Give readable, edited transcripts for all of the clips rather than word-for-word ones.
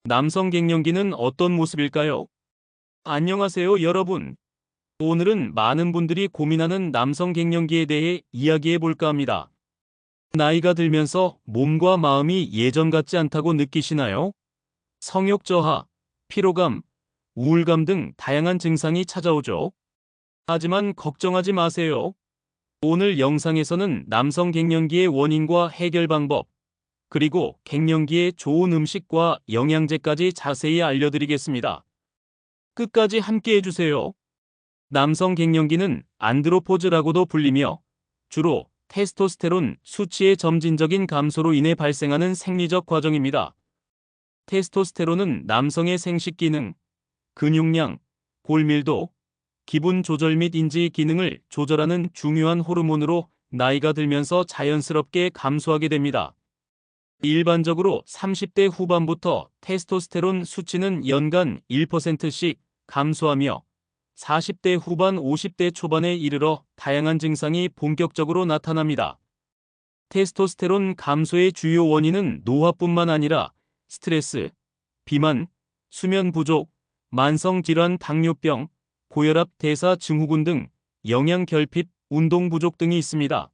남성 갱년기는 어떤 모습일까요? 안녕하세요, 여러분. 오늘은 많은 분들이 고민하는 남성 갱년기에 대해 이야기해 볼까 합니다. 나이가 들면서 몸과 마음이 예전 같지 않다고 느끼시나요? 성욕 저하, 피로감, 우울감 등 다양한 증상이 찾아오죠. 하지만 걱정하지 마세요. 오늘 영상에서는 남성 갱년기의 원인과 해결 방법, 그리고 갱년기에 좋은 음식과 영양제까지 자세히 알려드리겠습니다. 끝까지 함께 해주세요. 남성 갱년기는 안드로포즈라고도 불리며 주로 테스토스테론 수치의 점진적인 감소로 인해 발생하는 생리적 과정입니다. 테스토스테론은 남성의 생식 기능, 근육량, 골밀도, 기분 조절 및 인지 기능을 조절하는 중요한 호르몬으로 나이가 들면서 자연스럽게 감소하게 됩니다. 일반적으로 30대 후반부터 테스토스테론 수치는 연간 1%씩 감소하며 40대 후반 50대 초반에 이르러 다양한 증상이 본격적으로 나타납니다. 테스토스테론 감소의 주요 원인은 노화뿐만 아니라 스트레스, 비만, 수면 부족, 만성 질환 당뇨병, 고혈압 대사 증후군 등 영양 결핍, 운동 부족 등이 있습니다.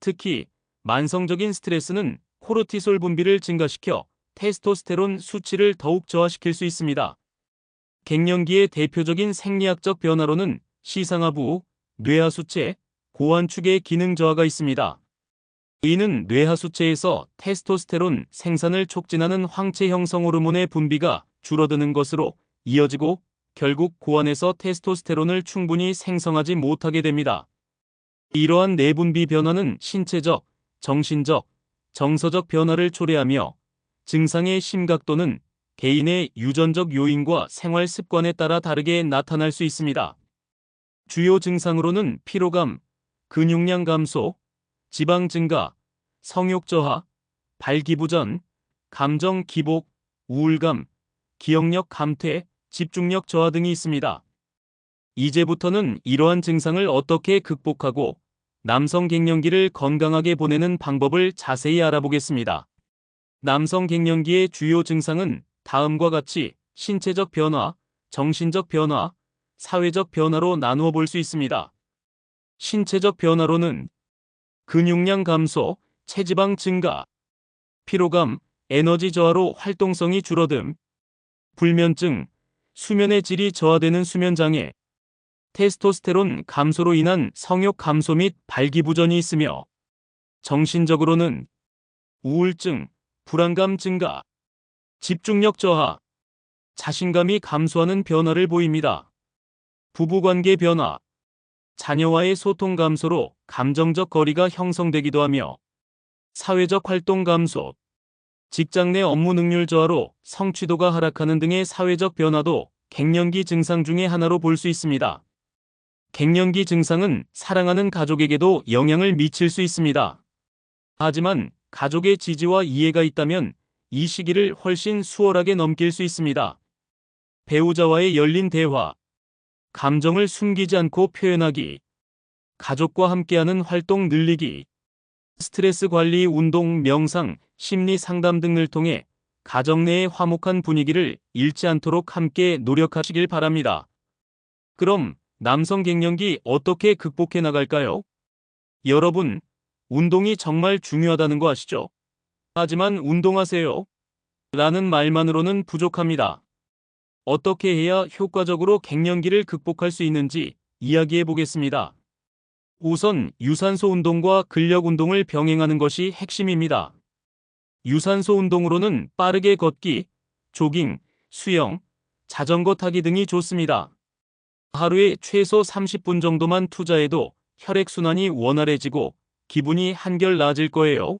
특히 만성적인 스트레스는 코르티솔 분비를 증가시켜 테스토스테론 수치를 더욱 저하시킬 수 있습니다. 갱년기의 대표적인 생리학적 변화로는 시상하부, 뇌하수체, 고환축의 기능 저하가 있습니다. 이는 뇌하수체에서 테스토스테론 생산을 촉진하는 황체 형성 호르몬의 분비가 줄어드는 것으로 이어지고 결국 고환에서 테스토스테론을 충분히 생성하지 못하게 됩니다. 이러한 내분비 변화는 신체적, 정신적, 정서적 변화를 초래하며 증상의 심각도는 개인의 유전적 요인과 생활 습관에 따라 다르게 나타날 수 있습니다. 주요 증상으로는 피로감, 근육량 감소, 지방 증가, 성욕 저하, 발기부전, 감정 기복, 우울감, 기억력 감퇴, 집중력 저하 등이 있습니다. 이제부터는 이러한 증상을 어떻게 극복하고 남성 갱년기를 건강하게 보내는 방법을 자세히 알아보겠습니다. 남성 갱년기의 주요 증상은 다음과 같이 신체적 변화, 정신적 변화, 사회적 변화로 나누어 볼 수 있습니다. 신체적 변화로는 근육량 감소, 체지방 증가, 피로감, 에너지 저하로 활동성이 줄어듦, 불면증, 수면의 질이 저하되는 수면장애, 테스토스테론 감소로 인한 성욕 감소 및 발기부전이 있으며 정신적으로는 우울증, 불안감 증가, 집중력 저하, 자신감이 감소하는 변화를 보입니다. 부부관계 변화, 자녀와의 소통 감소로 감정적 거리가 형성되기도 하며 사회적 활동 감소, 직장 내 업무 능률 저하로 성취도가 하락하는 등의 사회적 변화도 갱년기 증상 중의 하나로 볼 수 있습니다. 갱년기 증상은 사랑하는 가족에게도 영향을 미칠 수 있습니다. 하지만 가족의 지지와 이해가 있다면 이 시기를 훨씬 수월하게 넘길 수 있습니다. 배우자와의 열린 대화, 감정을 숨기지 않고 표현하기, 가족과 함께하는 활동 늘리기, 스트레스 관리, 운동, 명상, 심리 상담 등을 통해 가정 내의 화목한 분위기를 잃지 않도록 함께 노력하시길 바랍니다. 그럼 남성 갱년기 어떻게 극복해 나갈까요? 여러분, 운동이 정말 중요하다는 거 아시죠? 하지만 운동하세요 라는 말만으로는 부족합니다. 어떻게 해야 효과적으로 갱년기를 극복할 수 있는지 이야기해 보겠습니다. 우선 유산소 운동과 근력 운동을 병행하는 것이 핵심입니다. 유산소 운동으로는 빠르게 걷기, 조깅, 수영, 자전거 타기 등이 좋습니다. 하루에 최소 30분 정도만 투자해도 혈액순환이 원활해지고 기분이 한결 나아질 거예요.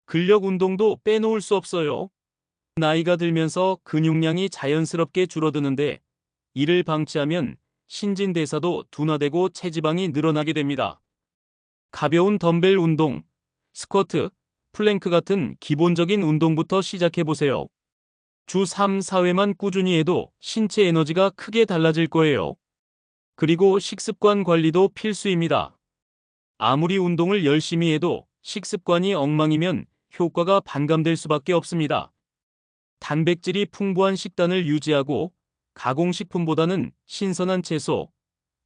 근력 운동도 빼놓을 수 없어요. 나이가 들면서 근육량이 자연스럽게 줄어드는데 이를 방치하면 신진대사도 둔화되고 체지방이 늘어나게 됩니다. 가벼운 덤벨 운동, 스쿼트, 플랭크 같은 기본적인 운동부터 시작해보세요. 주 3, 4회만 꾸준히 해도 신체 에너지가 크게 달라질 거예요. 그리고 식습관 관리도 필수입니다. 아무리 운동을 열심히 해도 식습관이 엉망이면 효과가 반감될 수밖에 없습니다. 단백질이 풍부한 식단을 유지하고 가공식품보다는 신선한 채소,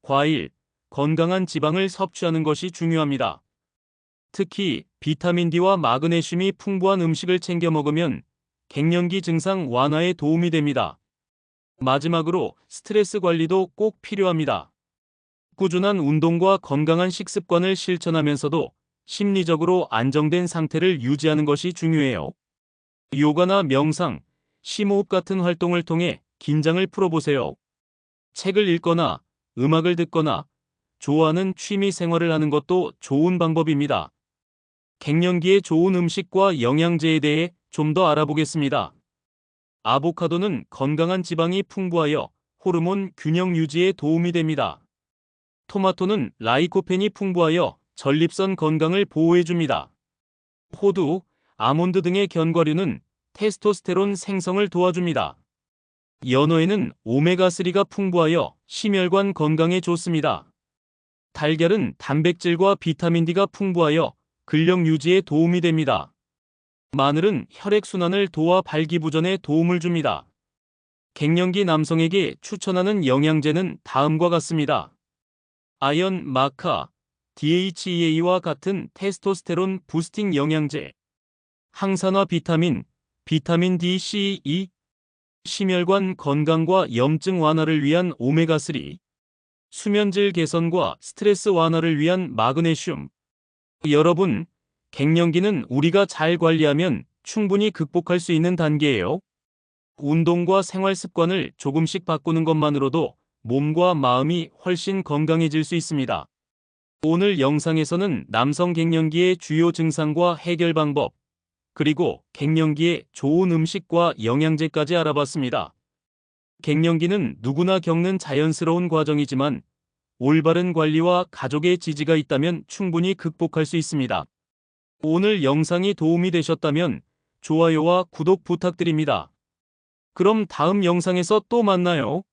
과일, 건강한 지방을 섭취하는 것이 중요합니다. 특히 비타민 D와 마그네슘이 풍부한 음식을 챙겨 먹으면 갱년기 증상 완화에 도움이 됩니다. 마지막으로 스트레스 관리도 꼭 필요합니다. 꾸준한 운동과 건강한 식습관을 실천하면서도 심리적으로 안정된 상태를 유지하는 것이 중요해요. 요가나 명상, 심호흡 같은 활동을 통해 긴장을 풀어보세요. 책을 읽거나 음악을 듣거나 좋아하는 취미 생활을 하는 것도 좋은 방법입니다. 갱년기에 좋은 음식과 영양제에 대해 좀 더 알아보겠습니다. 아보카도는 건강한 지방이 풍부하여 호르몬 균형 유지에 도움이 됩니다. 토마토는 라이코펜이 풍부하여 전립선 건강을 보호해줍니다. 호두, 아몬드 등의 견과류는 테스토스테론 생성을 도와줍니다. 연어에는 오메가3가 풍부하여 심혈관 건강에 좋습니다. 달걀은 단백질과 비타민 D가 풍부하여 근력 유지에 도움이 됩니다. 마늘은 혈액순환을 도와 발기부전에 도움을 줍니다. 갱년기 남성에게 추천하는 영양제는 다음과 같습니다. 아연, 마카, DHEA와 같은 테스토스테론 부스팅 영양제, 항산화 비타민, 비타민 D, C, E, 심혈관 건강과 염증 완화를 위한 오메가3, 수면질 개선과 스트레스 완화를 위한 마그네슘. 여러분, 갱년기는 우리가 잘 관리하면 충분히 극복할 수 있는 단계예요. 운동과 생활 습관을 조금씩 바꾸는 것만으로도 몸과 마음이 훨씬 건강해질 수 있습니다. 오늘 영상에서는 남성 갱년기의 주요 증상과 해결 방법, 그리고 갱년기에 좋은 음식과 영양제까지 알아봤습니다. 갱년기는 누구나 겪는 자연스러운 과정이지만 올바른 관리와 가족의 지지가 있다면 충분히 극복할 수 있습니다. 오늘 영상이 도움이 되셨다면 좋아요와 구독 부탁드립니다. 그럼 다음 영상에서 또 만나요.